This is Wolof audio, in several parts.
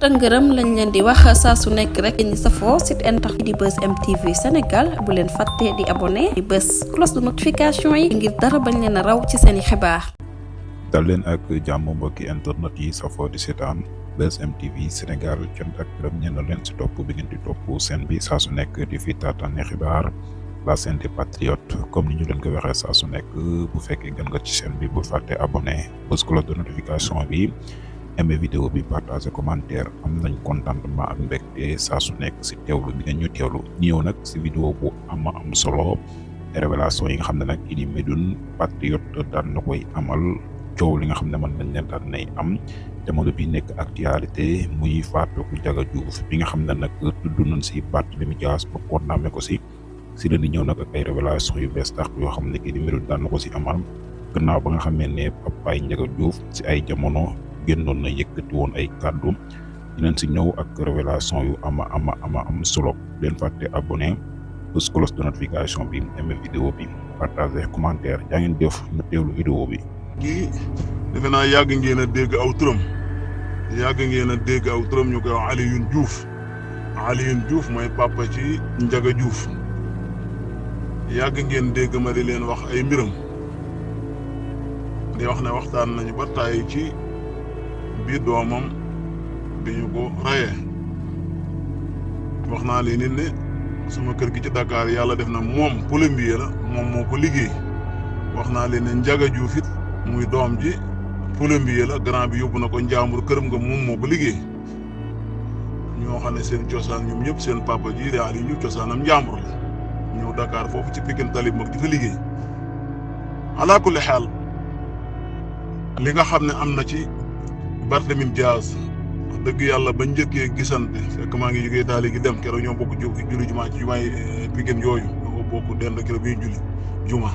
ngërëm lañ leen di wax saa su nekk rek ñi safoo site internet di Buzz M TV Sénégal bu leen fàtte di abonné di bës cloche de notification yi ngir dara bañ leen a raw ci seeni xibaar. dal leen ak jàmm mbokki internet yi safoo di seetaan Buzz M TV Sénégal cant ak gërëm ñeen leen si topp bi ngeen di topp seen bi saa su nekk di fi taataane xibaar la chaîne des patriotes comme ni ñu leen ko waxee saa su nekk bu fekkee gën nga ci chaîne bi bu fàtte abonné bës cloche de notification bi. aimé vidéo bi partager commentaire am nañ contentement ak mbégte saa su nekk si teewlu bi ngeen ñu teewlu ñëw nag si vidéo bu am solo révélation yi nga xam ne nag Idy Médine Patriote daan na koy amal coow li nga xam ne mën nañ leen daan nay am jamono bi nekk actualité muy faatu Ndiaga Diouf bi nga xam ne nag tudd nañ si Barthélémy Dias pour condamné ko si la di ñëw nag ak ay révélation yu bees tax yoo xam ne Idy Médine daan na ko si amal gannaaw ba nga xam ne papaay Ndiaga Diouf si ay jamono génnoon na yëkkati woon ay kàddu dinañ si ñëw ak révélation yu am solo leen fàtte abonné bës cloche de notification bi aimé vidéo bi partager commentaire yaa ngeen def ñu teewlu vidéo bi. kii defe naa yàgg ngeen a dégg aw turam ñu koy wax Alioune Diouf mooy papa ci Ndiaga Diouf yàgg ngeen dégg ma di leen wax ay mbiram di wax ne waxtaan nañu ba tàyyi ci bi doomam bi ñu ko rayee wax naa leen nit ne sama kër gi ci Dakar yàlla def na moom plombier la moom moo ko liggéey wax naa leen ne Ndiaga Diouf it muy doom ji plombier la grand bi yóbbu na ko Njàmbur këram nga moom moo ko liggéey ñoo xam ne seen cosaan ñoom ñëpp seen papa ji di Aliou Diouf cosaanam Njàmbur la ñëw Dakar foofu ci Pikine Talib mag di fa liggéey ala kulli xaal li nga xam ne am na ci Barthélémy Dias wax dëgg yàlla ba njëkkee gisante fekk maa ngi jógee taali gi dem keroog ñoo bokk julli jumaa ci jumaay Pikine yooyu ñoo bokk dend keroog bi julli juma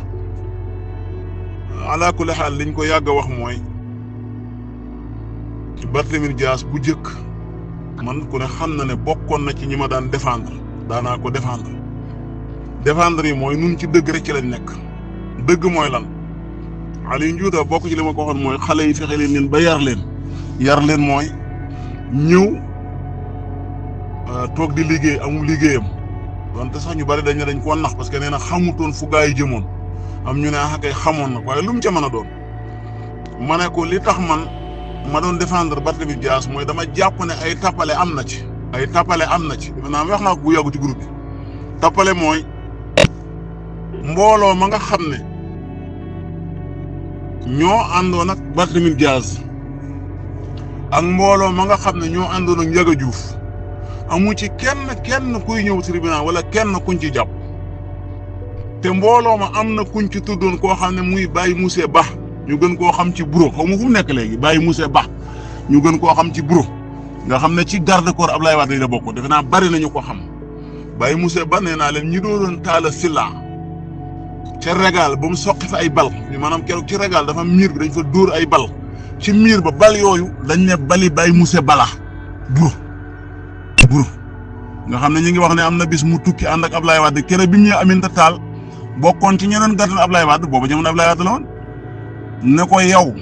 ala kulli xaal liñ ko yàgg a wax mooy Barthélémy Dias bu jëkk man ku ne xam na ne bokkoon na ci ñi ma daan daanaa ko défendre yi mooy nun ci dëgg rek ci lañ nekk dëgg mooy lan Aliou Ndiouda bokk ci li ma ko waxoon mooy xale yi fexe leen ba yar leen mooy ñëw toog di liggéey amul liggéeyam donte sax ñu bari dañ ne dañ koo nax parce que nee na xamutoon fu gaa yi jëmoon am ñu ne kay xamoon na waaye lu mu ca mën a doon ma ne ko li tax man ma doon défendre Barthélémy Dias mooy dama jàpp ne ay tappale am na ci defe naa wax naa ko bu yàggu ci groupe bi tappale mooy mbooloo ma nga xam ne ñoo àndoon ak Barthélémy Dias ak mbooloo ma nga xam ne ñoo àndoon ak Ndiaga Diouf amu ci kenn kuy ñëw tribunal wala kenn kuñ ci jàpp te mbooloo ma am na kuñ ci tuddoon koo xam ne muy Baye Moussé Ba ñu gën koo xam ci bureau xaw ma fu mu nekk léegi Baye Moussé Ba ñu gën koo xam ci bureau nga xam ne ci garde corps Abdoulaye Wade la bokk defe naa bari nañu ko xam Baye Moussé Ba nee naa leen ñi doon taala silla ca régal ba mu soqi fa ay bal maanaam keroog ci régal dafa miir bi dañ fa dóor ay bal ci miir ba bal yooyu dañ ne bali Baye Moussé Bala buro nga xam ne ñu ngi wax ne am na bis mu tukki ànd ak Ablaye Wade kere bi mu ñëwee Aminata Tall bokkoon ci ñeneen gàttal Ablaye Wade booba jamono Ablaye Wade la woon ne ko yow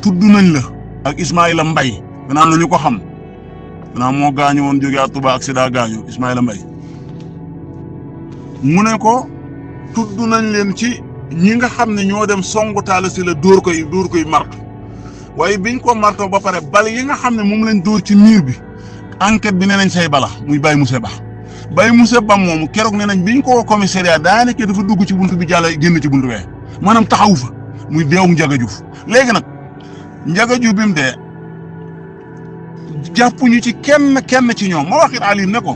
tudd nañ la ak Ismaïla Mbaye gannaaw nañu ko xam gannaaw moo gaañu woon jógee à Touba accident gaañu Ismaïla Mbaye mu ne ko tudd nañ leen ci ñi nga xam ne ñoo dem songu Talla Sylla dóor koy marto waaye biñ ko marto ba pare bal yi nga xam ne moom lañ dóor ci miir bi enquête bi nee nañ say bala muy Baye Moussé Ba moomu keroog nee nañ biñ ko commissariat daanaka dafa dugg ci buntu bi jàll génn ci buntu bee maanaam taxawu fa muy deewu Ndiaga Diouf léegi nag Ndiaga Diouf bi mu dee jàppuñu ci kenn ci ñoom ma waxit Aliou ne ko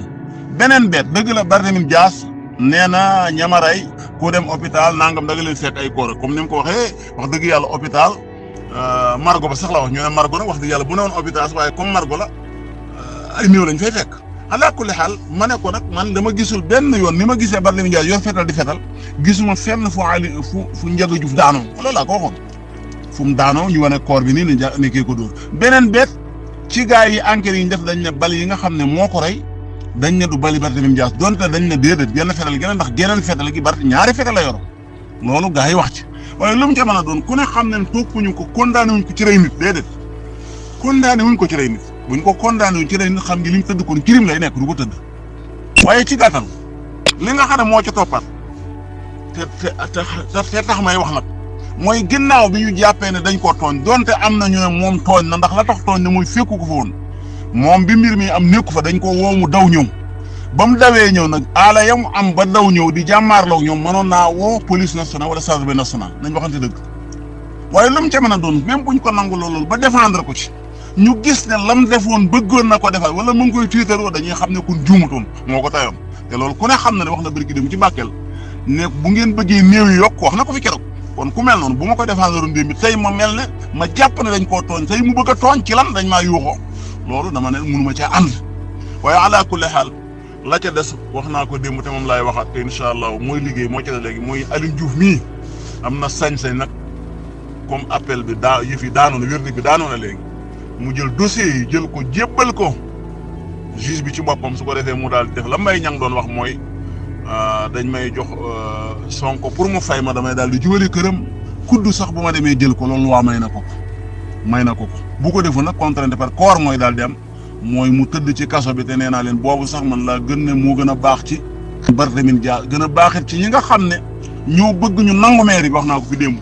beneen beet dëgg la Barthélémy Dias nee na ñamaray ku dem hôpital nangam da nga leen seet ay koor comme ni mu ko waxee wax dëgg yàlla hôpital Margo ba sax la wax ñu ne Margo nag wax dëgg yàlla bu ne woon hôpital waaye comme Margo la ay néew lañ fay fekk ala kulli xaal ma ne ko nag man dama gisul benn yoon ni ma gisee Barthélémy Dias yor fetal di fetal gisuma fenn fu Ndiaga Diouf daanoo loolu laa ko waxoon fu mu daanoo ñu wane koor bi nii ne kii ko dóor beneen beet ci gaa yi enquête yi ñu def dañ ne bal yi nga xam ne moo ko rey dañ ne du bali Barthélémy Dias donte dañ ne déedéet genn fetal gi ndax geneen fetal gi ñaari fetal la yoro loolu gaa yi wax ci waaye lu mu ca mën a doon ku ne xam ne toppuñu ko condamné wuñ ko ci rey nit déedéet condamné wuñ ko ci rey nit buñ ko condamné ci dañ xam ngi li mu tëdd kon crime lay nekk du ko tëdd waaye ci gàttal li nga xam ne moo ci toppat te tax may wax nag mooy ginnaaw bi ñu jàppee ne dañ koo tooñ donte am na ñu ne moom tooñ na ndax la tax tooñ ne mooy fekku ko fa woon moom bi mbir mi am nekku fa dañ ko woo mu daw ñëw ba mu dawee ñëw nag aala yam am ba daw ñëw di jàmmaarloo ñoom mënoon naa woo police nationale wala gendarmerie nationale nañ waxante dëgg waaye lu mu ca mën a doon même buñ ko nangu loolu ba défendre ko ci ñu gis ne lam defoon bëggoon na ko defal wala mu ngi koy tiitaroo dañuy xam ne kun juumutoon moo ko tayoon te loolu ku ne xam na ne wax na bërki dem ci Bakel ne bu ngeen bëggee néew yi yokk wax na ko fi keroog kon ku mel noonu bu ma ko défendre ndéem bi tey ma mel ne ma jàpp ne dañ koo tooñ tey mu bëgg a tooñ ci lan dañ maa yuuxoo loolu dama ne mënu ma caa ànd waaye ala kulli xaal la ca des wax naa ko démb te moom laay waxaat te incha allah mooy liggéey moo ca des léegi mooy Alioune Diouf mii am na sañ-sañ nag comme appel bi yëf yi daanu na verdict bi daanu na léegi mu jël dossier yi jël ko jébbal ko juge bi ci boppam su ko defee mu daal di def la Mbaye Niang doon wax mooy dañ may jox Sonko pour mu fay ma damay daal di jubali këram kudd sax bu ma demee jël ko loolu waa may na ko bu ko defoon nag contrainte par corps mooy daal di am mooy mu tëdd ci kaso bi te nee naa leen boobu sax man laa gën ne moo gën a baax ci Barthélémy Dias gën a baaxit ci ñi nga xam ne ñoo bëgg ñu nangu maire bi wax naa ko fi démb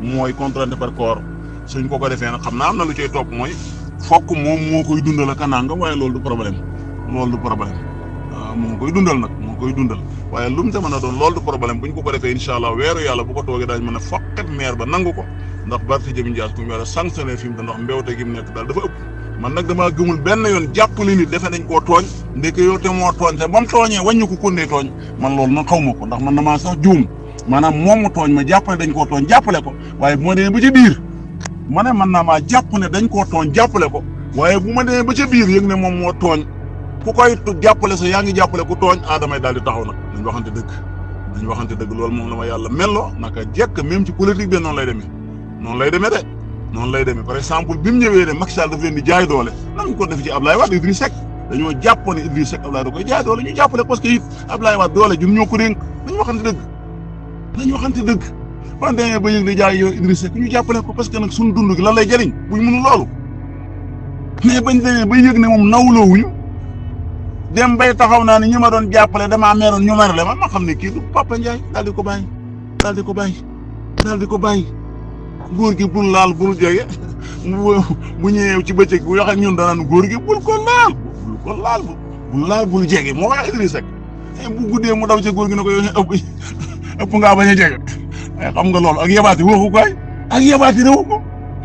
mooy contrainte par corps suñ ko defee nag xam naa am na lu cay topp mooy fokk moom moo koy dundal ak nangam waaye loolu du problème waaw moo koy dundal nag moo koy dundal waaye lu mu te mën a doon loolu du problème buñ ko defee incha allah weeru yàlla bu ko toogee daañu mën a faqat maire ba nangu ko ndax Barthélémy Dias ku ñu war a sanctionné fi mu te ndax mbéwte gi mu nekk daal dafa ëpp man nag damaa gëmul benn yoon jàppale nit defe nañ koo tooñ ndeke yow te moo tooñ te ba mu tooñee wàññi ko kundee tooñ man loolu nag xaw ma ko ndax man damaa sax juum maanaam moom mu tooñ ma jàpp ne dañ koo tooñ jàppale ko waaye bu ma demee ba ca biir ma ne man naa maa jàpp ne dañ koo tooñ jàppale ko waaye bu ma demee ba ca biir yëg ne moom moo tooñ ku koy jàppale sa yaa ngi jàppale ku tooñ damay daal di taxaw nag dañ waxante dëgg loolu moom la ma yàlla melloo naka jekk même ci politique bi noonu lay demee par exemple bi mu ñëwee ne Macky Sall daf leen di jaay doole nan ko def ci Ablaye Wade Idriss Seck dañoo jàppoon ne Idriss Seck Ablaye da koy jaay doole ñu jàppale parce que it Ablaye Wade doole ñun ñoo ko dénk dañu waxante dëgg ban demee ba yëg ne jaay yow Idriss Seck ñu jàppale ko parce que nag suñu dund gi lan lay jëriñ buñ mënu loolu mais bañ demee ba yëg ne moom nawloowuñu dem bay taxaw naa ne ñi ma doon jàppale damaa meroon ñu merle man ma xam ne kii du Papa Ndiaye daal di ko bàyyi góor gi bul laal bul jege bu ñëwee ci bëccëg bu waxee ñun danaan góor gi bul ko laal bul jege moo wax Idriss Seck bu guddee mu daw ca góor gi ne ko yow ëpp ngaa bañ a jege xam nga loolu ak yabaati waxu ko ak yabaati rewu ko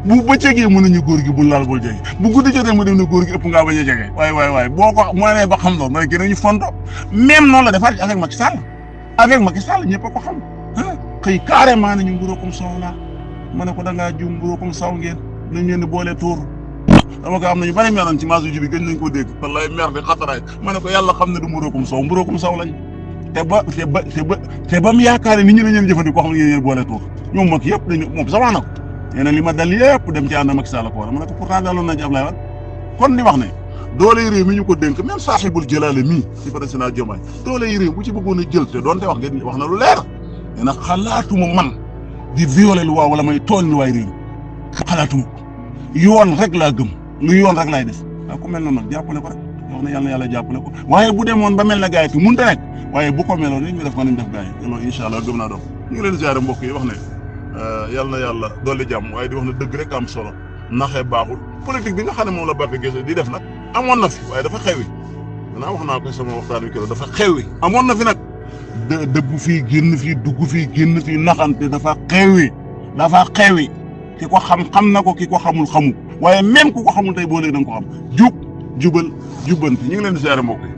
bu bëccëgee mën nañu góor gi bul laal bul jege bu guddi jotee mu dem ne góor gi ëpp ngaa bañ a jege waaye boo ko moo nee ba xam loolu mooy gën a ñu fonto même noonu la defaat avec Macky Sall ñëpp a ko xam xëy carrément nañu mburóokum soow laa ma ne ko da ngaa juum mburóokum saw ngeen nañ leen di boole tuur dama ko am nañu bari meroon ci maasu ji bi gën nañ ko dégg wallaay mer di xataraay ma ne ko yàlla xam ne du mburóokum saw lañ te ba mu yaakaar nit ñi dañ leen jëfandikoo xam ne yéen boole tuur ñoom mag yëpp dañu moom sax wax na ko nee na li ma dal yëpp dem ci ànd Macky Sall ko war ma ne ko pourtant daloon nañ ci Ablaye Wade kon di wax ne doole réew mi ñu ko dénk même saaxibul jëlaale mii ci président Diomaye doole réew bu ci bëggoon a jël te doonte wax na lu leer nee na xalaatuma man di violer lu waa wala may tooñ lu waay réew xalaatuma ko yoon rek laa gëm lu yoon rek laay def waaye ku mel noonu nag jàppale ko rek wax na yàlla jàppale ko waaye bu demoon ba mel na gars yi fi mënut a nekk waaye bu ko meloon nit ñu def ko nañ def gars yi te loolu incha allah gëm naa doon ñu ngi leen ziare mbokk yi wax ne yàlla na yàlla dolli jàmm waaye di wax ne dëgg rek am solo naxee baaxul politique bi nga xam ne moom la Barthélémy di def nag amoon na fi waaye dafa xewi danaa wax naa ko sama waxtaan wi keroog dafa xewi amoon na fi nag dëggu fii génn fii dugg fii génn fii naxante dafa xewi ki ko xam na ko ki ko xamul xamu waaye même ku ko xamul tey boo léegi da nga ko xam jubal jubbanti ñu ngi leen di ziare mbokk yi